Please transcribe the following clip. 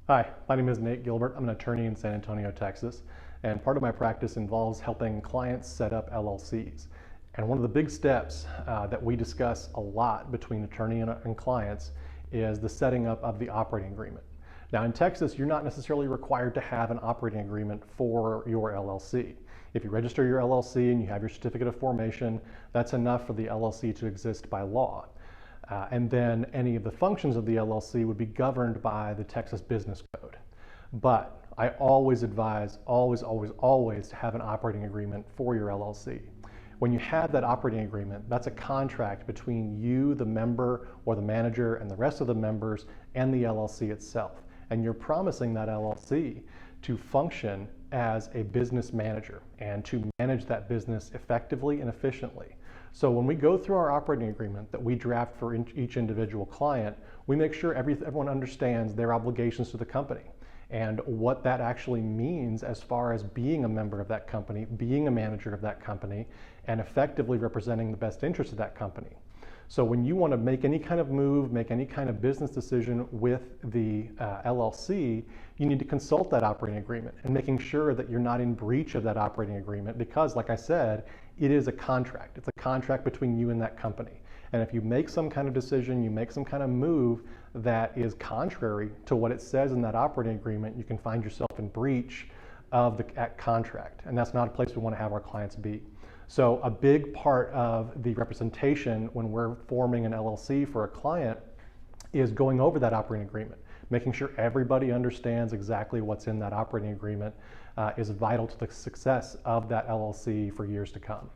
Hi, my name is Nate Gilbert. I'm an attorney in San Antonio, Texas, and part of my practice involves helping clients set up LLCs. And one of the big steps that we discuss a lot between attorney and clients is the setting up of the operating agreement. Now in Texas, you're not necessarily required to have an operating agreement for your LLC. If you register your LLC and you have your certificate of formation, that's enough for the LLC to exist by law. And then any of the functions of the LLC would be governed by the Texas Business Code. But I always advise, always to have an operating agreement for your LLC. When you have that operating agreement, that's a contract between you, the member or the manager, and the rest of the members and the LLC itself. And you're promising that LLC to function as a business manager and to manage that business effectively and efficiently. So when we go through our operating agreement that we draft for each individual client, we make sure everyone understands their obligations to the company and what that actually means as far as being a member of that company, being a manager of that company, and effectively representing the best interest of that company. So when you want to make any kind of move, make any kind of business decision with the LLC, you need to consult that operating agreement and making sure that you're not in breach of that operating agreement because, like I said, it is a contract. It's a contract between you and that company. And if you make some kind of decision, you make some kind of move that is contrary to what it says in that operating agreement, you can find yourself in breach of the contract. And that's not a place we want to have our clients be. So a big part of the representation when we're forming an LLC for a client is going over that operating agreement. Making sure everybody understands exactly what's in that operating agreement is vital to the success of that LLC for years to come.